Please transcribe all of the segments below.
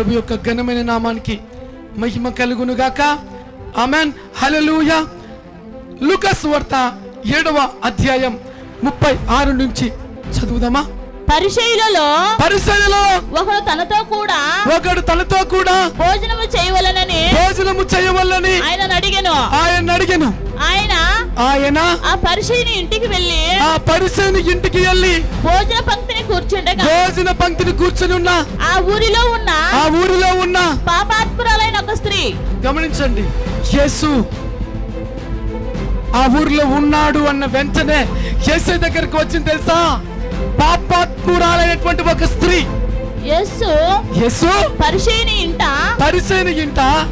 ప్రభు యొక్క ఘనమైన నామానికి మహిమ కలుగును గాక. ఆమేన్. హల్లెలూయా. లూకాసు వార్త 7వ అధ్యాయం 36 నుంచి చదువుదామా? పరిసయ్యులలో ఒకడు తనతో కూడా భోజనము చేయవలెనని ఆయన అడిగెను. ఆయన ఆ పరిసయ్యుని ఇంటికి వెళ్ళి భోజన పంక్తిని కూర్చుని ఉన్న ఆ ఊరిలో ఉన్న పాపాత్మురాలైన ఒక స్త్రీ. గమనించండి, యేసు ఆ ఊరిలో ఉన్నాడు అన్న వెంటనే యేసు దగ్గరికి వచ్చింది తెలుసా? పాపాత్మురాలైనటువంటి ఒక స్త్రీ. యేసు పరిసయ్యుని ఇంట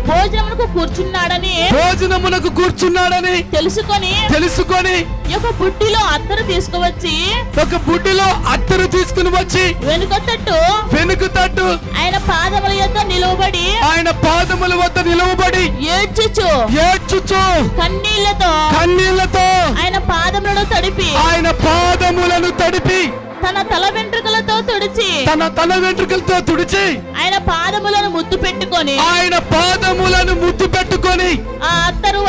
భోజనమునకు కూర్చున్నాడని తెలుసుకొని ఒక బుడ్డిలో అత్తరు తీసుకుని వచ్చి వెనుక తట్టు ఆయన పాదముల వద్ద నిలవబడి ఏడ్చుచు కన్నీళ్లతో ఆయన పాదములను తడిపి తన తల వెంట్రుకలతో తుడిచి ఆయన పాదములను ముద్దు పెట్టుకొని ఆ అత్తరు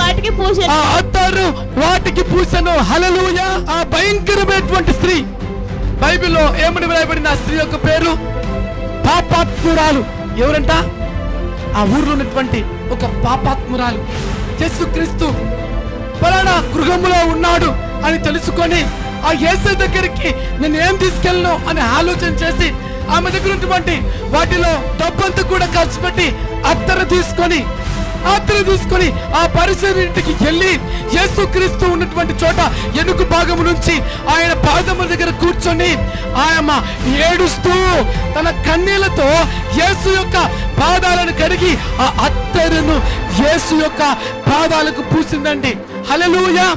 వాటికి పూసెను. హల్లెలూయా. ఆ భయంకరమైనటువంటి స్త్రీ, బైబిల్లో ఏమని వ్రాయబడింది? ఆ స్త్రీ యొక్క పేరు పాపాత్మురాలు. ఎవరంట? ఆ ఊర్లో ఉన్నటువంటి ఒక పాపాత్మురాలు. యేసుక్రీస్తు పలానా గృహములో ఉన్నాడు అని తెలుసుకొని ఆ యేసు దగ్గరికి నేను ఏం తీసుకెళ్ళను అని ఆలోచన చేసి ఆమె దగ్గర ఉన్నటువంటి వాటిలో డబ్బంతా కూడా ఖర్చు పెట్టి అత్తరు తీసుకొని ఆ పరిసయ్యుని ఇంటికి వెళ్ళి యేసుక్రీస్తు ఉన్నటువంటి చోట ఎనుక భాగం నుంచి ఆయన పాదముల దగ్గర కూర్చొని ఆయన ఏడుస్తూ తన కన్నీళ్లతో యేసు యొక్క పాదాలను కడిగి ఆ అత్తరును యేసు యొక్క పాదాలకు పూసిందండి. హల్లెలూయా.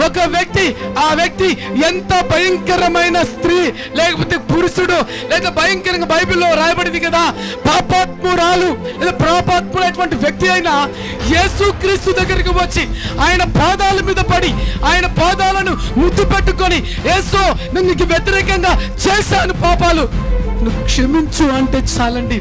ఒక వ్యక్తి, ఆ వ్యక్తి ఎంత భయంకరమైన స్త్రీ లేకపోతే పురుషుడు లేదా భయంకరంగా బైబిల్లో రాయబడింది కదా, పాపాత్మురాలు లేదా పాపాత్ముడైనటువంటి వ్యక్తి అయినా యేసుక్రీస్తు దగ్గరికి వచ్చి ఆయన పాదాల మీద పడి ఆయన పాదాలను ముద్దు పెట్టుకొని, యేసు నేను నీకు వ్యతిరేకంగా చేశాను పాపాలు, నువ్వు క్షమించు అంటే చాలండి.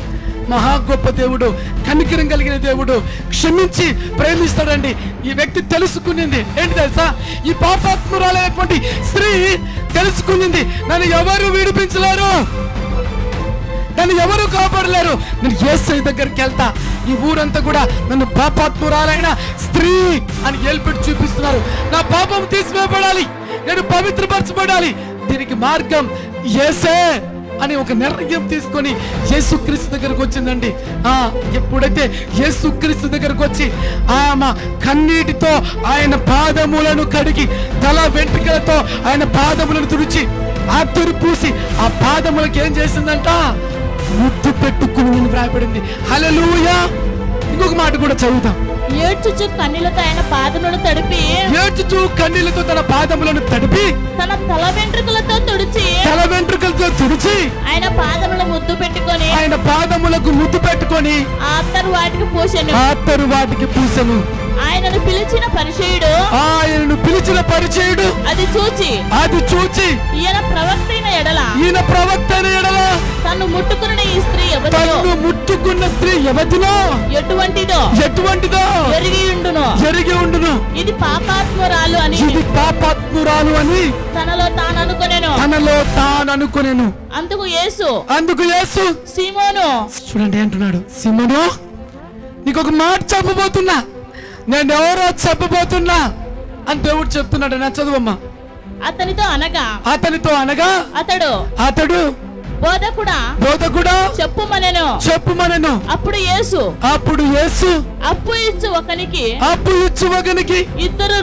మహా గొప్ప దేవుడు, కనికరం కలిగిన దేవుడు, క్షమించి ప్రేమిస్తాడండి. ఈ వ్యక్తి తెలుసుకునింది ఏంటి తెలుసా? ఈ పాపాత్మురాలైనటువంటి స్త్రీ తెలుసుకునింది, నన్ను ఎవరు విడిపించలేరు, నన్ను ఎవరు కాపాడలేరు, నేను యేసయ్య దగ్గరికి వెళ్తా. ఈ ఊరంతా కూడా నన్ను పాపాత్మురాలైన స్త్రీ అని ఏల్పెట్టి చూపిస్తున్నారు. నా పాపం తీసివేయబడాలి, నేను పవిత్రపరచబడాలి, దీనికి మార్గం యేసే అని ఒక నిర్ణయం తీసుకొని యేసుక్రీస్తు దగ్గరకు వచ్చిందండి. ఎప్పుడైతే యేసుక్రీస్తు దగ్గరకు వచ్చి ఆమె కన్నీటితో ఆయన పాదములను కడిగి తల వెంట్రుకలతో ఆయన పాదములను తుడిచి అత్తరు పూసి ఆ పాదములకు ఏం చేసిందంట? ముద్దు పెట్టుకుని వ్రాయబడింది. హల్లెలూయా. ఇంకొక మాట కూడా చదువుతాం. ఏడ్చుచు కన్నీళ్లతో ఆయన పాదములను తడిపి తన తల వెంట్రుకలతో తుడిచి ఆయన పాదములకు ముద్దు పెట్టుకొని ఆ అత్తరు వాటికి పూసెను. ఆయనను పిలిచిన పరిసయ్యుడు అది చూచి ఈయన ప్రవక్త అయిన ఎడల తను ముట్టుకున్న ఈ స్త్రీ ఎవరిదో ఎటువంటిదో ఎరిగి ఉండును. ఇది పాపాత్మురాలు అని తనలో తాను అనుకొనెను. అందుకు యేసు సీమోను, చూడండి అంటున్నాడు, సీమోను నీకు ఒక మాట చెప్పబోతున్నా, నేను ఎవరో చెప్పబోతున్నా అని దేవుడు చెప్తున్నాడు. నా చదువమ్మా. అతనితో అనగా అతడు బోధకుడా చెప్పుమనెను. అప్పుడు యేసు అప్పు ఇచ్చు ఒకనికి ఇద్దరు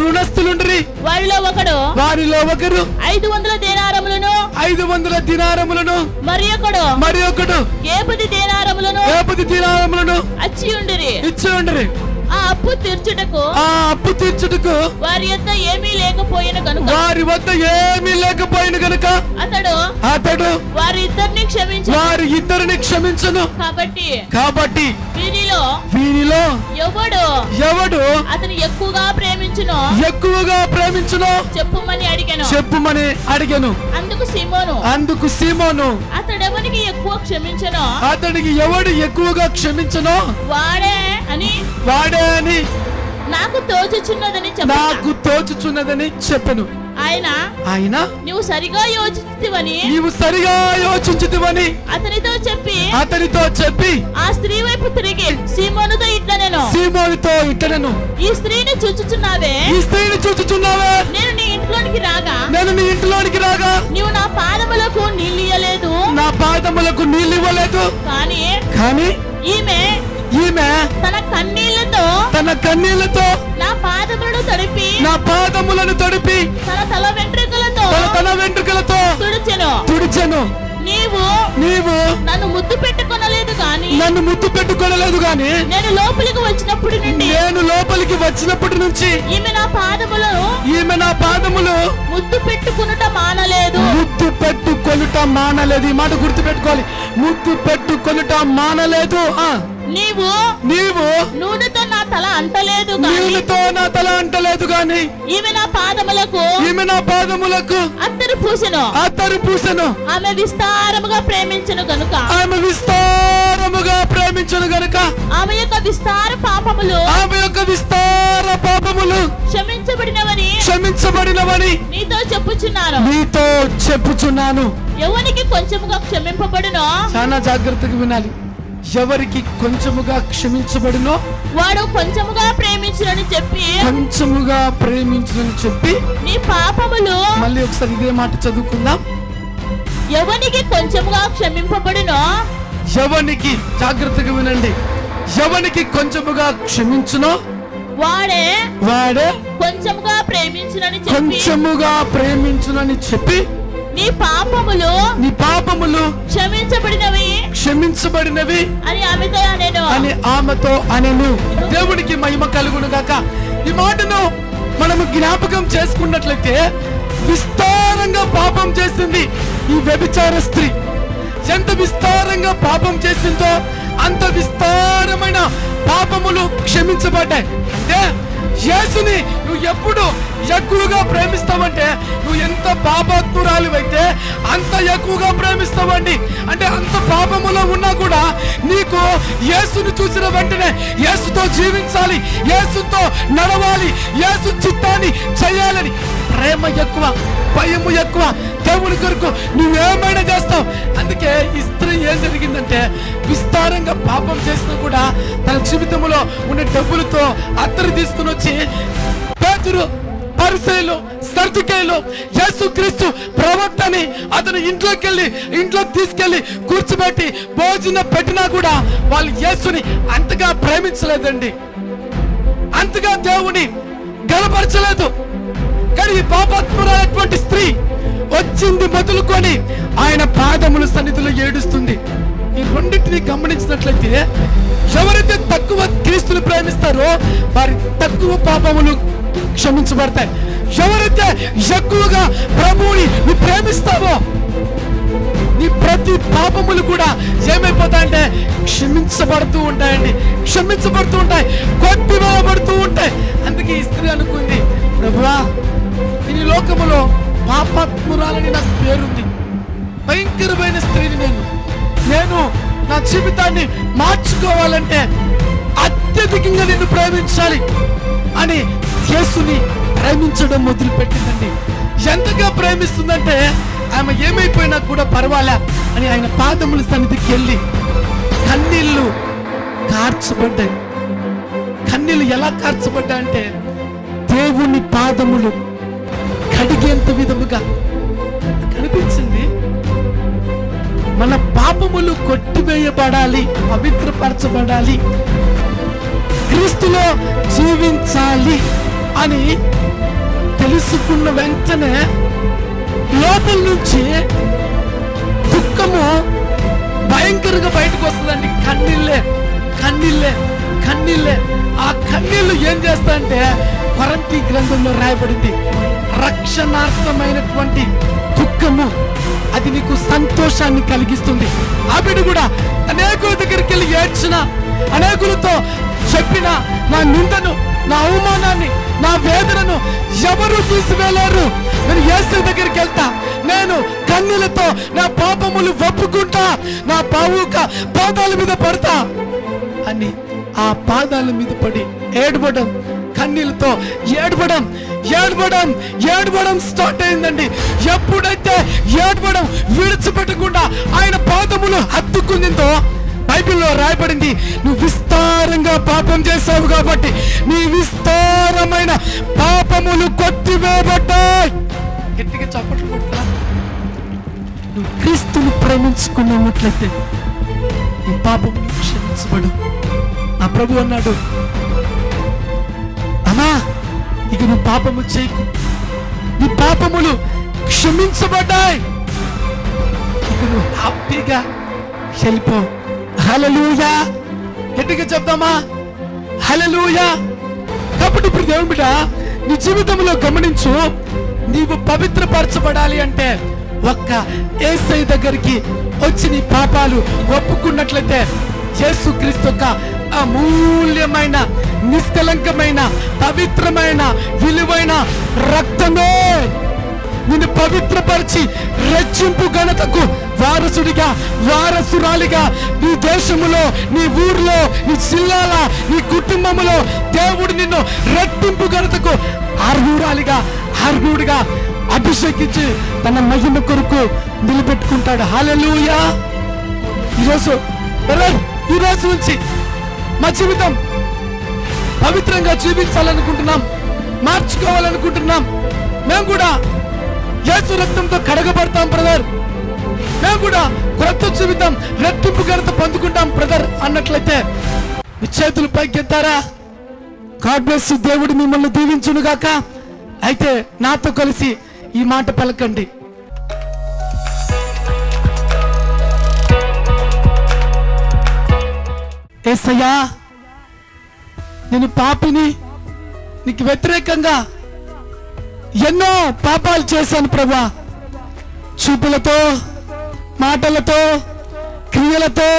రుణస్థులుండిరి. వారిలో ఒకడు 500 దీనారములను మరి ఒకడు 70 దీనారములను ఇచ్చి ఉండిరి. ఆ అప్పు తీర్చుటకు వారి వద్ద ఏమీ లేకపోయిన గనుక అతడు వారి ఇద్దరిని క్షమించును. కాబట్టి వీరిలో ఎవడు అతను ఎక్కువగా ప్రేమించును చెప్పుమని అడిగాను. అందుకు సీమోను అతడెవనికి ఎక్కువగా క్షమించను వాడే అని నాకు తోచుచున్నదని చెప్పెను. ఆయన నీవు సరిగా యోచించితివని అతనితో చెప్పి ఆ స్త్రీ వైపు తిరిగి సీమోనుతో ఇట్లనెను, ఈ స్త్రీని చూచుచున్నావే, నేను నీ ఇంట్లోనికి రాగా నీవు నా పాదములకు నీళ్ళు ఇవ్వలేదు. కానీ ఈమె తన కన్నీళ్లతో నా పాదములను తడిపి తన తల వెంట్రుకలతో తుడిచెను. నీవు నన్ను ముద్దు పెట్టుకొనలేదు గాని నేను లోపలికి వచ్చినప్పటి నుంచి ఈమె నా పాదములు ముద్దు పెట్టుకొనుట మానలేదు. ఈ మాట గుర్తు పెట్టుకోవాలి. ముద్దు పెట్టుకొనుట మానలేదు. నీవు నూనెతో నా తల అంటలేదు గాని ఈమె నా పాదములకు అత్తరు పూసెను. ఆమె విస్తారముగా ప్రేమించును గనుక ఆమె యొక్క విస్తార పాపములు క్షమించబడినవని నీతో చెప్పుచున్నాను. ఎవరికి కొంచెముగా క్షమింపబడునో, చాలా జాగ్రత్తగా వినాలి, ఎవరికి కొంచెముగా క్షమించబడునో వాడు కొంచెముగా ప్రేమించునని చెప్పి నీ పాపములు, మళ్ళీ ఒకసారి ఇదే మాట చదువుకుందాం. ఎవనికి కొంచెముగా క్షమింపబడునో, ఎవనికి, జాగ్రత్తగా వినండి, ఎవనికి కొంచెముగా క్షమించునో వాడే కొంచెముగా ప్రేమించునని చెప్పి నీ పాపములు క్షమించబడినవి అని ఆమెతో అనెను. దేవునికి మహిమ కలుగును గాక. ఈ మాటను మనము జ్ఞాపకం చేసుకున్నట్లయితే విస్తారంగా పాపం చేసింది ఈ వ్యభిచార స్త్రీ. ఎంత విస్తారంగా పాపం చేసిందో అంత విస్తారమైన పాపములు క్షమించబడ్డాయి. అంటే యేసుని నువ్వు ఎప్పుడు ఎక్కువగా ప్రేమిస్తావంటే, నువ్వు ఎంత పాపాత్మురాలివైతే అంత ఎక్కువగా ప్రేమిస్తావండి. అంటే అంత పాపములో ఉన్నా కూడా నీకు యేసుని చూసిన వెంటనే యేసుతో జీవించాలి, యేసుతో నడవాలి, యేసు చిత్తాన్ని చేయాలని ప్రేమ ఎక్కువ, భయము ఎక్కువ. దేవుని కొరకు నువ్వేమైనా చేస్తావు. అందుకే ఈ స్త్రీ ఏం జరిగిందంటే, విస్తారంగా పాపం చేసినా కూడా తన జీవితంలో ఉన్న డబ్బులతో అత్తరు తీసుకుని వచ్చి పేతురు, పరిసయ్యులు, సద్దుకయ్యులు, యేసుక్రీస్తు ప్రవక్తని అతను ఇంట్లోకి తీసుకెళ్లి కూర్చోబెట్టి భోజనం పెట్టినా కూడా వాళ్ళు యేసుని అంతగా ప్రేమించలేదండి, అంతగా దేవుని గణపరచలేదు. కానీ ఈ పాపాత్మురాలైనటువంటి స్త్రీ వచ్చింది మొదలుకొని ఆయన పాదముల సన్నిధిలో ఏడుస్తుంది. ఈ రెండింటిని గమనించినట్లయితే ఎవరైతే తక్కువ క్రీస్తుని ప్రేమిస్తారో వారి తక్కువ పాపములు క్షమించబడతాయి. ఎవరైతే ఎక్కువగా ప్రభువుని నువ్వు ప్రేమిస్తావో నీ ప్రతి పాపములు కూడా ఏమైపోతాయంటే క్షమించబడుతూ ఉంటాయండి, కొట్టివేయబడుతూ ఉంటాయి. అందుకే ఈ స్త్రీ అనుకుంది, ప్రభువా ఈ లోకములో పాపాత్మురాలని నాకు పేరుంది, భయంకరమైన స్త్రీని నేను నా జీవితాన్ని మార్చుకోవాలంటే అత్యధికంగా నిన్ను ప్రేమించాలి అని యేసుని ప్రేమించడం మొదలుపెట్టిందండి. ఎంతగా ప్రేమిస్తుందంటే ఆమె ఏమైపోయినా కూడా పర్వాలే అని ఆయన పాదముల సన్నిధికి వెళ్ళి కన్నీళ్లు కార్చబడ్డాయి. కన్నీళ్లు ఎలా కార్చబడ్డాయంటే దేవుని పాదములు కడిగేంత విధముగా కనిపించింది. మన పాపములు కొట్టివేయబడాలి, పవిత్రపరచబడాలి, క్రీస్తులో జీవించాలి అని తెలుసుకున్న వెంటనే లోపల నుంచి దుఃఖము భయంకరంగా బయటకు వస్తుందండి. కన్నీళ్ళే కన్నీళ్ళే. ఆ కన్నీళ్లు ఏం చేస్తాయంటే కొరింథీ గ్రంథంలో రాయబడింది, రక్షణార్థమైనటువంటి దుఃఖము అది నీకు సంతోషాన్ని కలిగిస్తుంది. ఆవిడ కూడా అనేకుల దగ్గరికి వెళ్ళి ఏడ్చిన, అనేకులతో చెప్పిన నా నిందను, నా అవమానాన్ని, నా వేదనను ఎవరు తీసివేలేరు. నేను యేసు దగ్గరికి వెళ్తా, నేను కన్నీళ్లతో నా పాపములు ఒప్పుకుంటా, నా పాదాల మీద పడతా అని ఆ పాదాల మీద పడి ఏడవడం, కన్నీళ్లతో ఏడవడం స్టార్ట్ అయిందండి. ఎప్పుడైతే ఏడవడం విడిచిపెట్టకుండా ఆయన పాదములు హత్తుకుందో బైబిల్లో రాయబడింది, నువ్వు విస్తారంగా పాపం చేశావు కాబట్టి నీ విస్తారమైన పాపములు కొట్టివేయబడ్డాయి. గట్టిగా చప్పట్లు కొట్టా. నువ్వు క్రీస్తుని ప్రేమించుకున్నట్లయితే నీ పాపములు క్షమించబడు. నా ప్రభు అన్నాడు, అమ్మా ఇక నువ్వు పాపము చేయకు, నీ పాపములు క్షమించబడ్డాయి, ఇక నువ్వు హ్యాపీగా వెళ్ళిపో. హల్లెలూయా, గట్టిగా చెప్దామా హల్లెలూయా. కాబట్టి ఇప్పుడు దేవుని బిడ్డ నీ జీవితంలో గమనించు, నీవు పవిత్రపరచబడాలి అంటే ఒక్క యేసయ్య దగ్గరికి వచ్చి నీ పాపాలు ఒప్పుకున్నట్లయితే యేసుక్రీస్తు యొక్క అమూల్యమైన, నిష్కలంకమైన, పవిత్రమైన, విలువైన రక్తమే నిన్ను పవిత్రపరిచి రెచ్చింపు ఘనతకు వారసుడిగా, వారసురాలిగా నీ దేశములో, నీ ఊర్లో, నీ జిల్లాల, నీ కుటుంబములో దేవుడు నిన్ను రెట్టింపు ఘనతకు అర్హుడిగా అభిషేకించి తన మహిమ కొరకు నిలబెట్టుకుంటాడు. హల్లెలూయా. ఈ రోజు నుంచి మా జీవితం పవిత్రంగా జీవించాలనుకుంటున్నాం, మార్చుకోవాలనుకుంటున్నాం. మేము కూడా యేసు రక్తంతో కడగబడతాం బ్రదర్, మేము కూడా క్రొత్త జీవితం, రెట్టింపు ఘనత పొందుకుంటాం బ్రదర్ అన్నట్లయితే మీ చేతులు పైకెత్తారా? God bless you. దేవుడు మిమ్మల్ని దీవించును గాక. అయితే నాతో కలిసి ఈ మాట పలకండి, యేసయ్యా నేను పాపిని, నీకు వ్యతిరేకంగా ఎన్నో పాపాలు చేశాను ప్రభా. చూపులతో, మాటలతో, క్రియలతో,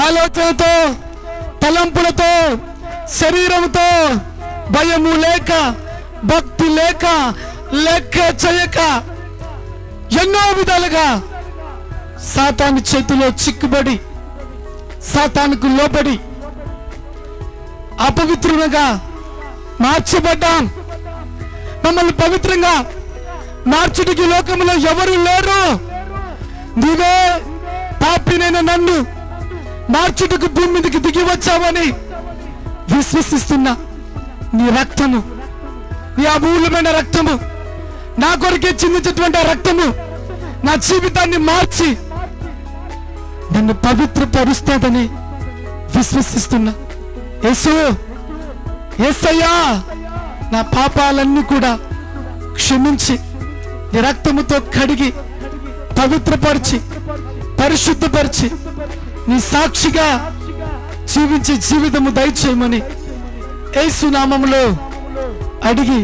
ఆలోచనతో, తలంపులతో, శరీరంతో, భయము లేక, భక్తి లేక, లెక్క చేయక ఎన్నో విధాలుగా సాతాను చేతిలో చిక్కుబడి, సాతానుకు లోబడి అపవిత్రులుగా మార్చబడ్డాం. మమ్మల్ని పవిత్రంగా మార్చుడికి లోకంలో ఎవరు లేరు. నీవే పాపినైన నన్ను మార్చుటకు భూమి మీదకి దిగి వచ్చావని విశ్వసిస్తున్నా. నీ రక్తము, నీ అమూల్యమైన రక్తము, నా కొరకే చిందించేటువంటి రక్తము నా జీవితాన్ని మార్చి నన్ను పవిత్రపరుస్తాదని విశ్వసిస్తున్నా. యేసయ్యా నా పాపాలన్నీ కూడా క్షమించి నీ రక్తముతో కడిగి పవిత్రపరిచి పరిశుద్ధపరిచి నీ సాక్షిగా జీవించే జీవితము దయచేయమని యేసు నామములో అడిగి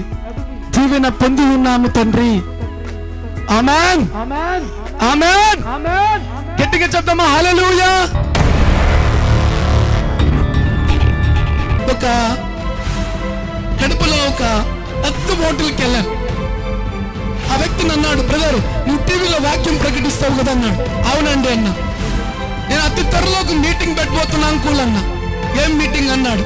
దీవెన పొంది ఉన్నాము తండ్రి. ఆమేన్, ఆమేన్. గట్టిగా చెప్దామా హల్లెలూయా. ఒక కడుపులో ఒక పెద్ద హోటల్కి వెళ్ళాను. ఆ వ్యక్తిని అన్నాడు, బ్రదర్ నువ్వు టీవీలో వాక్యం ప్రకటిస్తావు కదా అన్నాడు. అవునండి అన్నా. నేను అతి త్వరలో ఒక మీటింగ్ పెట్టబోతున్నా అంకుల్ అన్నా. ఏం మీటింగ్ అన్నాడు.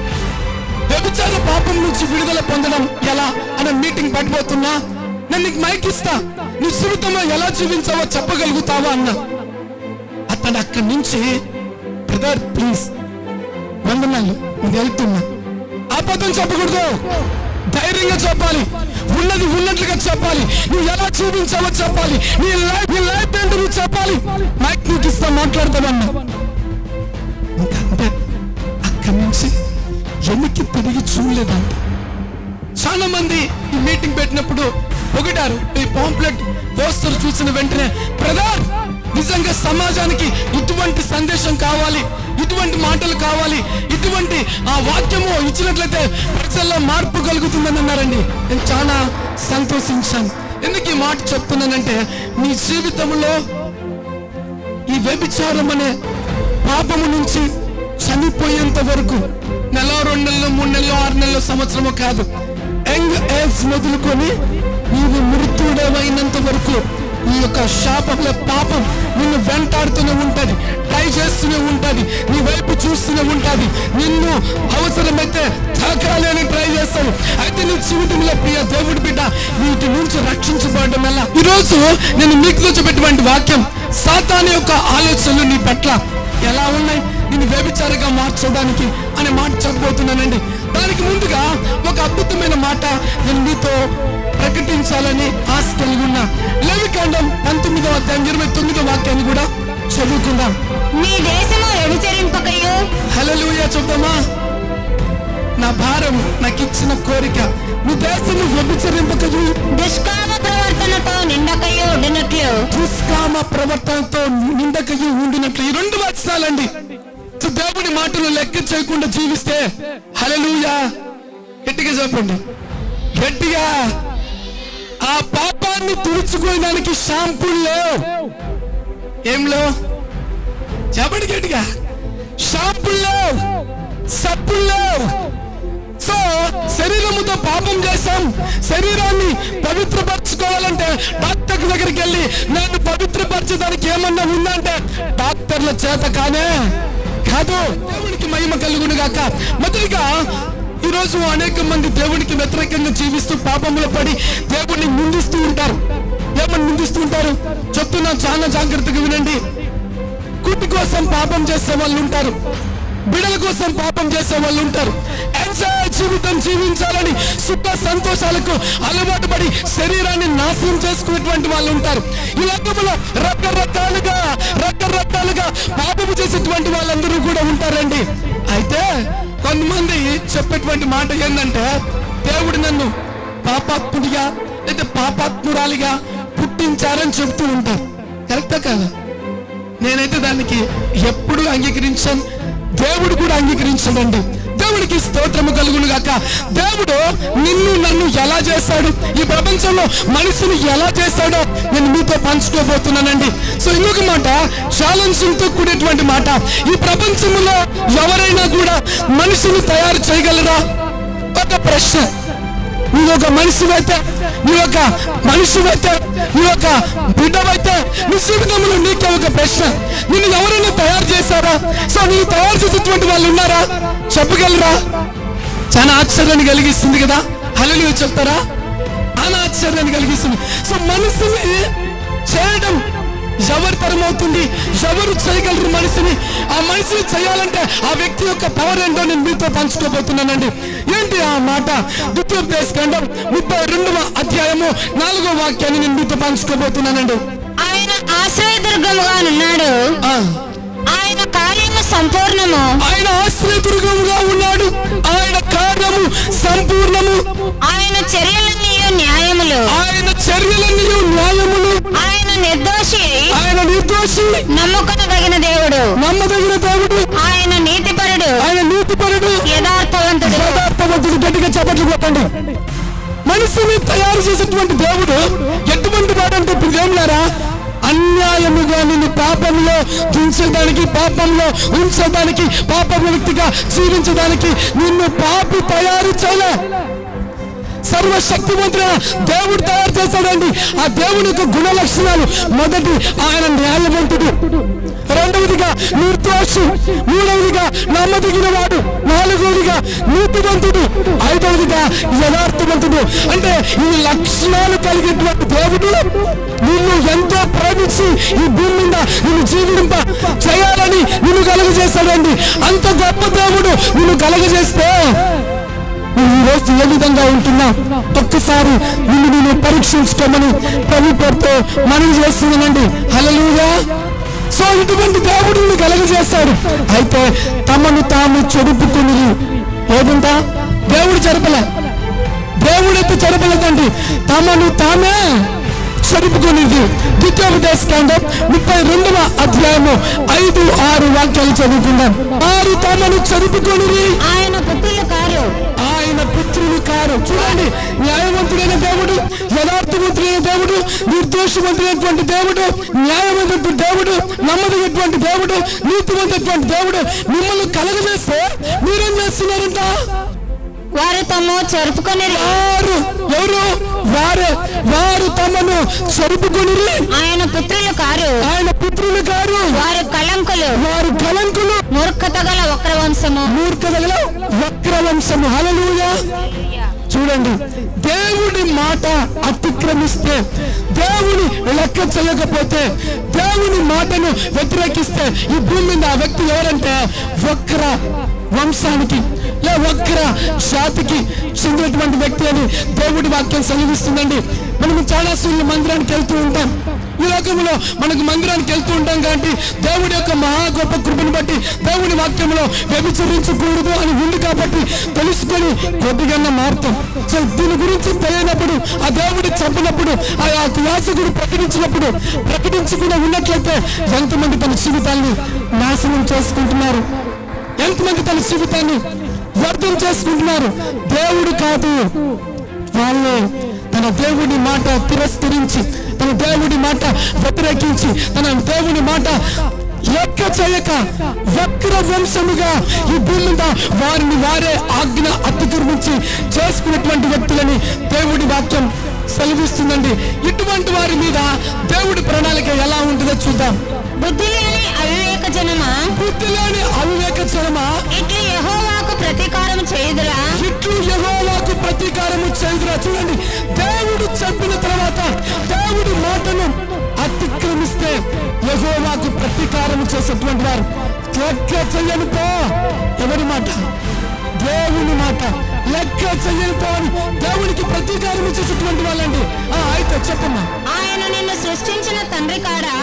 వ్యభిచార పాపం నుంచి విడుదల పొందడం ఎలా అనే మీటింగ్ పెట్టబోతున్నా. నేను నీకు మైక్ ఇస్తా, నీ జీవితంలో ఎలా జీవించావో చెప్పగలుగుతావా అన్నా. అతడు అక్కడి నుంచి, బ్రదర్ ప్లీజ్ వందనాలు, నేను వెళ్తున్నా. అబద్ధం చెప్పకూడదు, ధైర్యంగా చెప్పాలి, ఉన్నది ఉన్నట్లుగా చెప్పాలి, నువ్వు ఎలా జీవించావో చెప్పాలి, నీ లైఫ్ ఏంటో నువ్వు చెప్పాలి. మైక్ నీకు ఇస్తా, మాట్లాడతావన్నా. ఇంకంతే. అక్కడి నుంచి వెనక్కి తిరిగి చూడలేదంట. చాలా మంది ఈ మీటింగ్ పెట్టినప్పుడు పొగిడారు. ఈ పాంప్లెట్ పోస్టర్ చూసిన వెంటనే బ్రదర్ నిజంగా సమాజానికి ఇటువంటి సందేశం కావాలి, ఇటువంటి మాటలు కావాలి, ఇటువంటి ఆ వాక్యము ఇచ్చినట్లయితే ప్రజల్లో మార్పు కలుగుతుందని అన్నారండి. నేను చాలా సంతోషించాను. ఎందుకు ఈ మాట చెప్తున్నానంటే మీ జీవితంలో ఈ వ్యభిచారం అనే పాపము నుంచి చనిపోయేంత వరకు నెల, 2 నెలలు, 3 నెలలు, 6 నెలలు, సంవత్సరము కాదు, యంగ్ ఏజ్ మొదలుకొని నీవు మృత్యుడైనంత వరకు ఈ యొక్క శాపంలో పాపం నిన్ను వెంటాడుతూనే ఉంటది, ట్రై చేస్తూనే ఉంటది, నీ వైపు చూస్తూనే ఉంటది, నిన్ను అవసరమైతే తాకాలని ట్రై చేస్తాడు. అయితే నీ జీవితంలో ప్రియ దేవుడి బిడ్డ వీటి నుంచి రక్షించబడడం ఎలా? ఈరోజు నేను మీకు చూపెట్టినటువంటి వాక్యం సాతాను యొక్క ఆలోచనలు నీ పట్ల ఎలా ఉన్నాయి, నేను వ్యభిచారిగా మార్చడానికి అనే మాట చెప్పబోతున్నానండి. దానికి ముందుగా ఒక అద్భుతమైన మాట నేను మీతో ప్రకటించాలని ఆశ కలిగి ఉన్నా. లేవికాండం 19వ అధ్యాయం 29వ వాక్యాన్ని కూడా చదువుకుందాం. మీ దేశము వ్యభిచరింపకయు. హల్లెలూయా చెప్తామా? నా భారం, నాకు ఇచ్చిన కోరిక, మీ దేశము వ్యభిచరింపకయు, దుష్కామ ప్రవర్తనతో నిండకయు ఉండినట్లు. దుష్కామ ప్రవర్తనతో నిండకయు ఉండినట్లు. ఈ 2 వచనాలండి. దేవుని మాటలు లెక్క చేయకుండా జీవిస్తే హల్లెలూయా గట్టిగా చెప్పండి, గట్టిగా. ఆ పాపాన్ని తుడుచుకోవడానికి షాంపూలు లేవు. ఏం లేవు? చెప్పండి గట్టిగా. షాంపూలు లేవు, సబ్బులు లేవు. సో శరీరముతో పాపం చేశాం, శరీరాన్ని పవిత్రపరచుకోవాలంటే డాక్టర్ దగ్గరికి వెళ్ళి నన్ను పవిత్రపరచడానికి ఏమన్నా ఉందంటే డాక్టర్ల చేత కానే కాదు. దేవునికి మహిమ కలుగును గాక. మొదటిగా ఈరోజు అనేక మంది దేవునికి వ్యతిరేకంగా జీవిస్తూ పాపంలో పడి దేవుడిని నిందిస్తూ ఉంటారు. ఏమని నిందిస్తూ ఉంటారు చెప్తున్నా, చాలా జాగ్రత్తగా వినండి. కుటి కోసం పాపం చేసే వాళ్ళు ఉంటారు, బిడల కోసం పాపం చేసే వాళ్ళు ఉంటారు. ఎంజాయ్ జీవితం జీవించాలని సుఖ సంతోషాలకు అలవాటు పడి శరీరాన్ని నాశనం చేసుకునేటువంటి వాళ్ళు ఉంటారు. ఈ లోకంలో రకరకాలుగా పాపము చేసేటువంటి వాళ్ళందరూ కూడా ఉంటారండి. అయితే కొంతమంది చెప్పేటువంటి మాట ఏంటంటే దేవుడు నన్ను పాపాత్ముడిగా లేదా పాపాత్మురాలిగా పుట్టించారని చెప్తూ ఉంటారు. కరెక్టా కాదా? నేనైతే దానికి ఎప్పుడు అంగీకరించాను, దేవుడు కూడా అంగీకరించడండి. దేవుడికి స్తోత్రము కలుగును గాక. దేవుడు నిన్ను నన్ను ఎలా చేశాడు, ఈ ప్రపంచంలో మనిషిని ఎలా చేశాడో నేను మీతో పంచుకోబోతున్నానండి. సో ఇంకొక మాట, ఛాలెంజింగ్ తో కూడేటువంటి మాట. ఈ ప్రపంచంలో ఎవరైనా కూడా మనిషిని తయారు చేయగలరా? ఒక ప్రశ్న. నువ్వొక మనిషివైతే, నువ్వొక బిడ్డవైతే నీ జీవితంలో నీకే ఒక ప్రశ్న, నిన్ను ఎవరైనా తయారు చేశారా? సో నీ తయారు చేసేటువంటి వాళ్ళు ఉన్నారా? చెప్పగలరా? చాలా ఆశ్చర్యాన్ని కలిగిస్తుంది కదా. హల్లెలూయా చెప్తారా? చాలా ఆశ్చర్యాన్ని కలిగిస్తుంది. సో మనిషిని చేయడం ఎవరి తరం అవుతుంది? ఎవరు చేయగలరు మనిషిని? ఆ మనిషిని చేయాలంటే ఆ వ్యక్తి యొక్క పవర్ ఏంటో నేను మీతో పంచుకోబోతున్నానండి. ఏంటి ఆ మాట? ద్వితీయోపదేశకాండం 32వ అధ్యాయము 4వ వాక్యాన్ని నేను మీతో పంచుకోబోతున్నానండి. ఆయన ఆశ్రయదుర్గముగా ఉన్నాడు, ఆయన కార్యము సంపూర్ణము. ఆయన ఆశ్రయదుర్గముగా ఉన్నాడు, ఆయన కార్యము సంపూర్ణము. ఆయన చర్యలన్నీ న్యాయములు, ఆయన చర్యలన్నీ న్యాయములు. ఆయన నిర్దోషి, నమ్మదగిన దేవుడు. ఆయన నీతిపరుడు, యథార్థవంతుడు. గట్టిగా చప్పట్లు కొట్టండి. మనిషిని తయారు చేసేటువంటి దేవుడు ఎటువంటి వాడంటే దేవులారా, అన్యాయముగా నిన్ను పాపంలో దించడానికి, పాపంలో ఉంచడానికి, పాప వ్యక్తిగా జీవించడానికి నిన్ను పాపి తయారు చేయలే. సర్వశక్తివంతుడైన దేవుడు తయారు చేశాడండి. ఆ దేవుని యొక్క గుణ లక్షణాలు: మొదటి, ఆయన న్యాయవంతుడు; రెండవదిగా నిర్దోషి; మూడవదిగా నమ్మదగిన వాడు; నాలుగవదిగా నీతివంతుడు; ఐదవదిగా యథార్థవంతుడు. అంటే ఈ లక్షణాలు కలిగినటువంటి దేవుడు నిన్ను ఎంతో ప్రేమించి ఈ భూమి మీద నిన్ను జీవింప చేయాలని నిన్ను కలుగజేశాడండి. అంత గొప్ప దేవుడు నిన్ను కలుగజేస్తే ఈ రోజు ఏ విధంగా ఉంటున్నా ఒక్కసారి నిన్ను పరీక్షించుకోమని ప్రభు పేరుతో మనవి చేస్తున్నానండి. హల్లెలూయా. సో ఇటువంటి దేవుడిని కలుగజేశాడు. అయితే తమను తాము చెడుపుకుని ఏదంటా దేవుడు జరపలే. దేవుడైతే చెరపలేదండి, తమను తామే చెరుపుకునేది. ద్వితీయోపదేశకాండం 32వ అధ్యాయము 5-6 వాక్యాలు చదువుకుందాం. వారు తమను చెరుపుకొని ఆయన పుత్రులు కారు. ఆయన పుత్రులు కారు. చూడండి, న్యాయవంతుడైన దేవుడు, యథార్థవంతుడైన దేవుడు, నిర్దోషవంతుడైనటువంటి దేవుడు, న్యాయవంతుడైన దేవుడు, నమ్మదగినటువంటి దేవుడు, నీతివంతటువంటి దేవుడు మిమ్మల్ని కలగజేస్తే మీరేం చేస్తున్నారంట? వారు తమ చెరుపుకొని ఎవరు వారు తమను చెరుపుకొని ఆయన పుత్రులు కారు. ఆయన పుత్రులు కారు. వారు కళంకులు. మూర్ఖత గల వక్రవంశము. హల్లెలూయా. చూడండి, దేవుడి మాట అతిక్రమిస్తే, దేవుని లెక్క చేయకపోతే, దేవుని మాటను వ్యతిరేకిస్తే ఈ భూమి మీద ఆ వ్యక్తి ఎవరంటే వక్ర వంశానికి వక్ర జాతికి చెందినటువంటి వ్యక్తి అని దేవుడి వాక్యం సెలవిస్తుందండి. మనము చాలా సార్లు మందిరానికి వెళ్తూ ఉంటాం. ఈ లోకంలో మనకు మందిరానికి వెళ్తూ ఉంటాం కాబట్టి దేవుడి యొక్క మహా గొప్ప కృపను బట్టి దేవుడి వాక్యంలో వ్యభిచరించకూడదు అని ఉంది కాబట్టి తెలుసుకొని కొద్దిగా మారుతాం. సో దీని గురించి తెలియనప్పుడు, ఆ దేవుడి చంపినప్పుడు, ఆ యాసకుడు ప్రకటించకుండా ఉన్నట్లయితే ఎంతమంది తన జీవితాన్ని నాశనం చేసుకుంటున్నారు, ఎంతమంది తన జీవితాన్ని వ్యర్థం చేసుకుంటున్నారు. దేవుడు కాదు, వాళ్ళు తన దేవుడి మాట తిరస్కరించి, తన దేవుడి మాట వ్యతిరేకించి, తన దేవుడి మాట లెక్క చేయక వక్ర వంశముగా ఈ భూమి మీద వారిని వారే ఆజ్ఞ అతిక్రమించి చేసుకున్నటువంటి వ్యక్తులని దేవుడి వాక్యం సెలవిస్తుందండి. ఇటువంటి వారి మీద దేవుడి ప్రణాళిక ఎలా ఉంటుందో చూద్దాం. బుద్ధి లేని అవివేక జనమా, ఇట్లు యెహోవాకు ప్రతీకారం చేయుదురా. చూడండి, దేవుడు చెప్పిన తర్వాత దేవుడి మాటను అతిక్రమిస్తే యెహోవాకు ప్రతీకారం చేసేటువంటి వారు లెక్క చెయ్యనుకో. ఎవరి మాట? దేవుని మాట. లెక్క చెయ్యనుకో అని దేవునికి ప్రతీకారం చేసేటువంటి వాళ్ళండి. అయితే చెప్పమ్మా. ఆయన నిన్ను సృష్టించిన తండ్రి కాడా,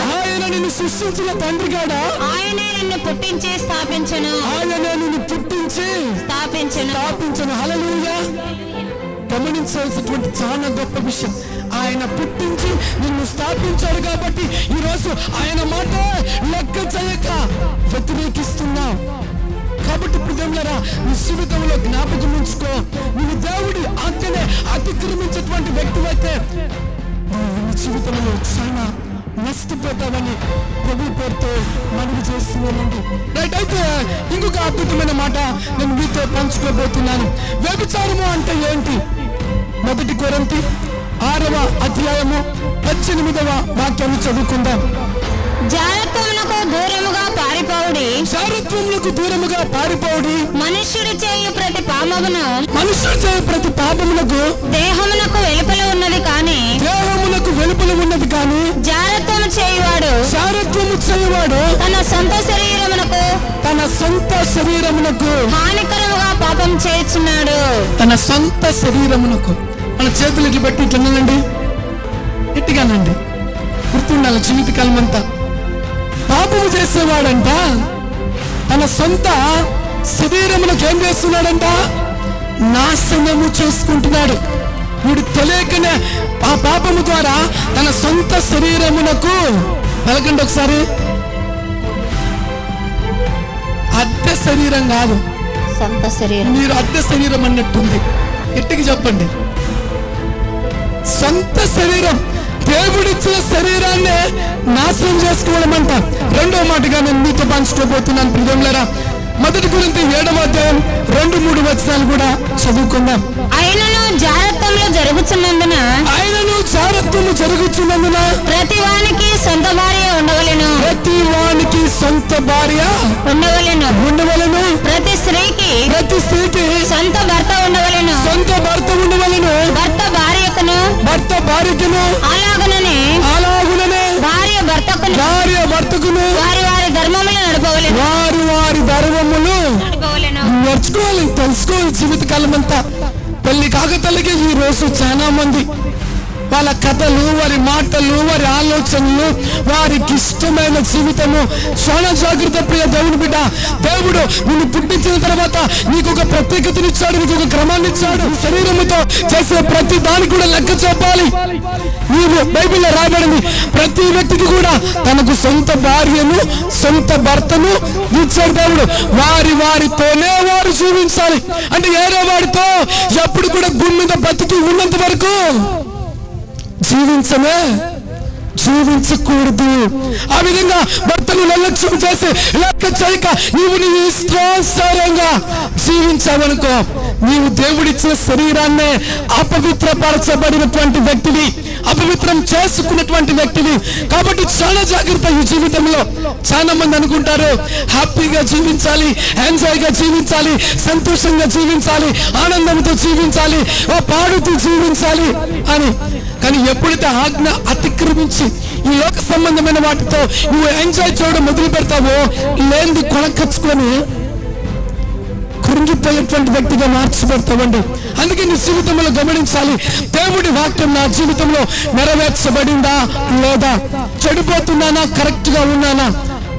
ఆయనే నిన్ను పుట్టించి స్థాపించను. హల్లెలూయా. గమనించాల్సినటువంటి చాలా గొప్ప విషయం. ఆయన పుట్టించి నిన్ను స్థాపించాడు కాబట్టి ఈరోజు ఆయన మాట లెక్క చేయక వ్యతిరేకిస్తున్నావు. కాబట్టి ప్రియమైనరా, నీ జీవితంలో జ్ఞాపకం ఉంచుకో, నువ్వు దేవుడి ఆజ్ఞనే అతిక్రమించేటువంటి వ్యక్తివైతే నీ జీవితంలో చాలా నష్టపోతావని ప్రభు పేరుతో మనవి చేస్తున్నానండి. రైట్, అయితే ఇంకొక అద్భుతమైన మాట నేను మీతో పంచుకోబోతున్నాను. వ్యభిచారము అంటే ఏంటి? 1 కొరింథీ 6వ అధ్యాయము 18వ వాక్యాన్ని చదువుకుందాం. జారత్వమునకు దూరముగా పారిపోవుడి. మనుష్యుడు చేయు ప్రతి పాపమునకు దేహమునకు వెలుపల ఉన్నది కానీ జారత్వము చేయువాడు తన సొంత శరీరమునకు హానికరముగా పాపం చేయుచున్నాడు. తన సొంత శరీరమునకు. మన చేతులు ఇట్లా పెట్టి ఇట్లనండి, ఇట్టుగానండి, గుర్తుండాలి జీవితకాలం అంతా. పాపము చేసేవాడంట తన సొంత శరీరమునకు ఏం చేస్తున్నాడంట? నాశనము చేసుకుంటున్నాడు. వీడు తెలియకనే ఆ పాపము ద్వారా తన సొంత శరీరమునకు, పలకండి ఒకసారి, అద్దె శరీరం కాదు, సొంత శరీరం. మీరు అద్దె శరీరం అన్నట్టుంది. ఎట్టికి చెప్పండి, సొంత శరీరం, దేవుడిచ్చిన శరీరాన్ని నాశనం చేసుకోవడం అంట. రెండో మాటగా నేను మీతో పంచుకోబోతున్నాను ప్రియమైనరా. 1 కొరింథీ 7వ అధ్యాయం 2-3 వచనాలు కూడా చదువుకుందాం. ఆయనను జారత్వము జరుగుచున్నందున ప్రతి వానికి సొంత భార్య ఉండవలెను. ప్రతి స్త్రీకి సొంత భర్త ఉండవలెను. భర్త భార్యకును అలాగుననే భార్య భర్తకును వారి ధర్మములు నడపవలెను. నేర్చుకోవాలి, తెలుసుకోవాలి జీవితకాలం అంతా. పెళ్లి కాక తల్లికి ఈ రోజు చాలా మంది వాళ్ళ కథలు, వారి మాటలు, వారి ఆలోచనలు, వారికి ఇష్టమైన జీవితము. చాలా జాగ్రత్త ప్రియ దేవుని బిడ్డ. దేవుడు నిన్ను పుట్టించిన తర్వాత నీకు ఒక ప్రత్యేకతనిచ్చాడు, నీకు ఒక క్రమాన్ని ఇచ్చాడు. శరీరముతో చేసే ప్రతి దానికి కూడా లెక్క చెప్పాలి. నీవు బైబిల్లో రాయబడింది, ప్రతి వ్యక్తికి కూడా తనకు సొంత భార్యను, సొంత భర్తను ఇచ్చాడు దేవుడు. వారితోనే వారు జీవించాలి. అంటే ఏదో వాడితో ఎప్పుడు కూడా భూమి మీద బతికి ఉన్నంత వరకు జీవించకూడదు. ఆ విధంగా భర్తను నిర్లక్ష్యం చేసి లెక్క చేయక నీవు నీ ఇష్టానుసారంగా జీవించావనుకో, నీవు దేవుడిచ్చిన శరీరాన్నే అపవిత్రపరచబడినటువంటి వ్యక్తివి, అపవిత్రం చేసుకున్నటువంటి వ్యక్తివి. కాబట్టి చాలా జాగ్రత్త. ఈ జీవితంలో చాలా మంది అనుకుంటారు హ్యాపీగా జీవించాలి, ఎంజాయ్గా జీవించాలి, సంతోషంగా జీవించాలి, ఆనందంతో జీవించాలి, పాడుతూ జీవించాలి అని. కానీ ఎప్పుడైతే ఆజ్ఞ అతిక్రమించి ఈ లోక సంబంధమైన వాటితో నువ్వు ఎంజాయ్ చేయడం మొదలు పెడతావో, లేనిది కొనకచ్చుకొని కృంగిపోయేటువంటి వ్యక్తిగా మార్చిపెడతావండి. అందుకే నీ జీవితంలో గమనించాలి, దేవుడి వాక్యం నా జీవితంలో నెరవేర్చబడిందా లేదా, చెడిపోతున్నానా, కరెక్ట్ గా ఉన్నానా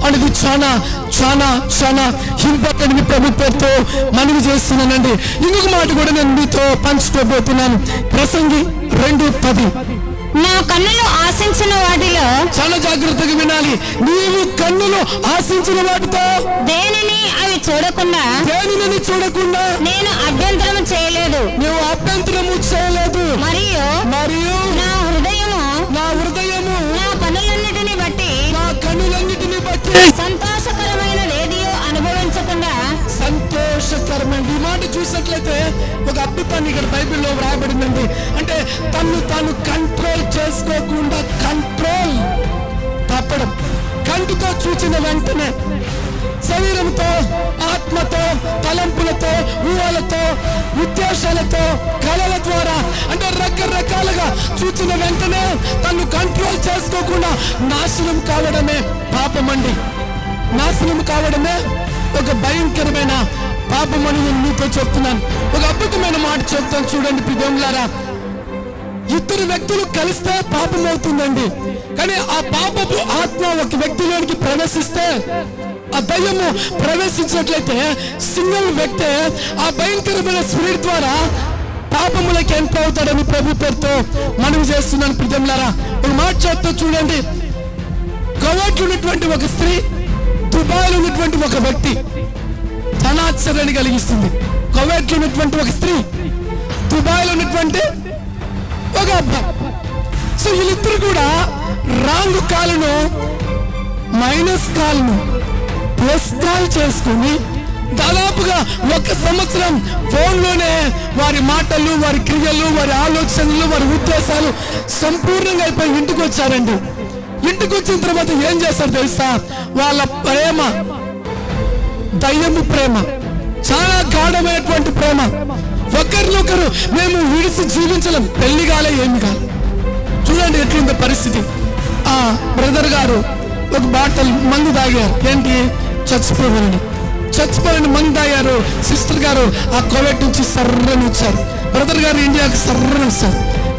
అనేది చాలా చాలా చాలా ఇంపార్టెంట్. ప్రభు పేరుతో మనవి చేస్తున్నానండి. ఇంకొక మాట కూడా నేను మీతో పంచుకోబోతున్నాను. ప్రసంగి 2:10. నా కన్నులు ఆశించిన వాటిలో, చాలా జాగ్రత్తగా వినాలి, నీవు కన్నులు ఆశించిన వాటితో దేనిని అవి చూడకుండా నేను అభ్యంతరము చేయలేదు, నువ్వు అభ్యంతరము చేయలేదు. మరియు నా హృదయము నా కన్నులన్నిటిని బట్టి సంతోషకరమైన రేడియో అనుభవించకుండా. సంతోషకరమైన ఈ మాట చూసినట్లయితే ఒక అద్భుతాన్ని ఇక్కడ బైబిల్లో వ్రాయబడిందండి. అంటే తాను కంట్రోల్ చేసుకోకుండా కంట్రోల్ తప్పడం. కంటితో చూచిన వెంటనే శరీరంతో, ఆత్మతో, తలంపులతో, ఊహలతో, ఉద్దేశాలతో, కళల ద్వారా, అంటే రకరకాలుగా చూచిన వెంటనే తను కంట్రోల్ చేసుకోకుండా నాశనం కావడమే పాపమండి. నాశనం కావడమే ఒక భయంకరమైన పాపమని నేను మీతో చెప్తున్నాను. ఒక అద్భుతమైన మాట చెప్తాను చూడండి ప్రియములారా. ఇద్దరు వ్యక్తులు కలిస్తే పాపం అవుతుందండి. కానీ ఆ పాపపు ఆత్మ ఒక వ్యక్తిలోనికి ప్రవేశిస్తే, ఆ దయ్యము ప్రవేశించినట్లయితే సింగిల్ వ్యక్తే ఆ భయంకరమైన స్పిరిట్ ద్వారా పాపములకి ఎంటర్ అవుతాడని ప్రభు పేరుతో మనవి చేస్తున్నాను ప్రియములారా. ఒక మాట చెప్తా చూడండి. కువైట్లో ఉన్నటువంటి ఒక స్త్రీ, దుబాయ్లో ఉన్నటువంటి ఒక వ్యక్తి, చాలా ఆశ్చర్యాన్ని కలిగిస్తుంది. కువైట్లో ఉన్నటువంటి ఒక స్త్రీ, దుబాయ్లో ఉన్నటువంటి ఒక అబ్బాయి. సో వీళ్ళిద్దరు కూడా రాంగ్ కాలును మైనస్ కాలును ప్లస్ కాల్ చేసుకుని దాదాపుగా 1 సంవత్సరం ఫోన్లోనే వారి మాటలు, వారి క్రియలు, వారి ఆలోచనలు, వారి ఉద్దేశాలు సంపూర్ణంగా అయిపోయి ఇంటికి వచ్చారండి. ఇంటికి వచ్చిన తర్వాత ఏం చేస్తారు తెలుసా? వాళ్ళ ప్రేమ దయ్యము ప్రేమ, చాలా గాఢమైనటువంటి ప్రేమ. ఒకరినొకరు మేము విడిచి జీవించలేం. పెళ్లి కాలే, ఏమి కాలే. చూడండి ఎట్లుందో పరిస్థితి. ఆ బ్రదర్ గారు ఒక బాటల్ మందు తాగారు. ఏంటి? చచ్చిపోయిన మందు తాగారు. సిస్టర్ గారు ఆ కోవిడ్ నుంచి సర్రని వచ్చారు. బ్రదర్ గారు ఇండియాకి సర్రని వచ్చారు.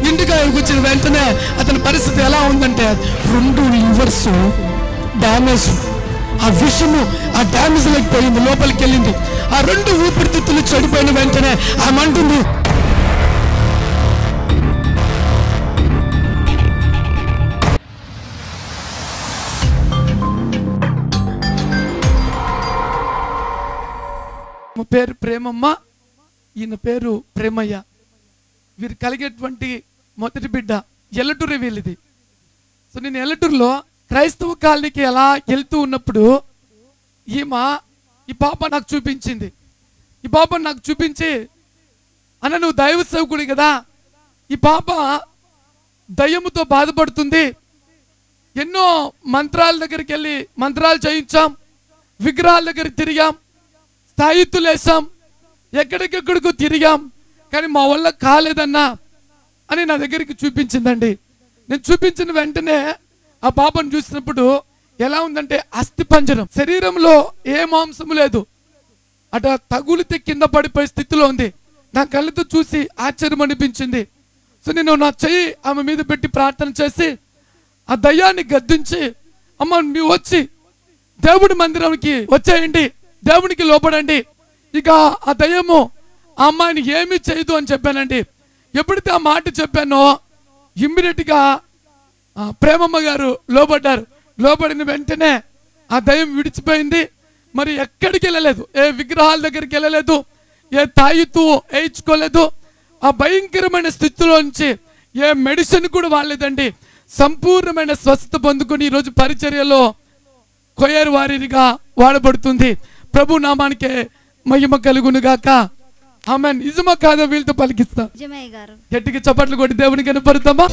ఇంటికి వచ్చిన వెంటనే అతని పరిస్థితి ఎలా ఉందంటే 2 లివర్స్ డ్యామేజ్. ఆ విషము ఆ డ్యామేజ్ లేకపోయింది, లోపలికి వెళ్ళింది. ఆ 2 ఊపిరితిత్తులు చెడిపోయిన వెంటనే ఆమె అంటుంది, పేరు ప్రేమమ్మ, ఈయన పేరు ప్రేమయ్య. వీరు కలిగేటువంటి మొదటి బిడ్డ. ఎల్లటూరు వీళ్ళది. సో నేను ఎల్లటూరులో క్రైస్తవ కాలనీకి ఎలా వెళ్తూ ఉన్నప్పుడు ఈ పాప నాకు చూపించింది. ఈ పాప నాకు చూపించి, అన్న నువ్వు దైవ సేవకుడి కదా, ఈ పాప దయ్యముతో బాధపడుతుంది, ఎన్నో మంత్రాల దగ్గరికి వెళ్ళి మంత్రాలు చేయించాం, విగ్రహాల దగ్గర తిరిగాం, స్థాయిత్తులు వేసాం, ఎక్కడికెక్కడికో తిరిగాం, కానీ మా వల్ల కాలేదన్నా అని నా దగ్గరికి చూపించిందండి. నేను చూపించిన వెంటనే ఆ పాపను చూసినప్పుడు ఎలా ఉందంటే అస్థి పంజరం, శరీరంలో ఏ మాంసము లేదు, తగులితే కింద పడిపోయే స్థితిలో ఉంది. నా కళ్ళతో చూసి ఆశ్చర్యం అనిపించింది. సో నేను నా చెయ్యి ఆమె మీద పెట్టి ప్రార్థన చేసి ఆ దయ్యాన్ని గద్దించి, అమ్మ నువ్వు వచ్చి దేవుడి మందిరానికి వచ్చేయండి, దేవునికి లోపడండి, ఇక ఆ దయ్యము ఆ అమ్మాయిని ఏమీ చేయదు అని చెప్పానండి. ఎప్పుడైతే ఆ మాట చెప్పానో ఇమ్మీడియట్ గా ప్రేమమ్మ గారు లోపడ్డారు. లోపడిన వెంటనే ఆ దయ్యం విడిచిపోయింది. మరి ఎక్కడికి వెళ్ళలేదు, ఏ విగ్రహాల దగ్గరికి వెళ్ళలేదు, ఏ తాయితూ వేయించుకోలేదు. ఆ భయంకరమైన స్థితిలోంచి ఏ మెడిసిన్ కూడా వాడలేదండి. సంపూర్ణమైన స్వస్థత పొందుకొని ఈరోజు పరిచర్యలో కొయ్యరు వారిగా వాడబడుతుంది. ప్రభు నామానికే మహిమ కలుగును గాక. ఆమెన్. నిజమా కాదా వీళ్ళతో పలికిస్తాం. గట్టిగా చప్పట్లు కొట్టి దేవుని కనపడతామా?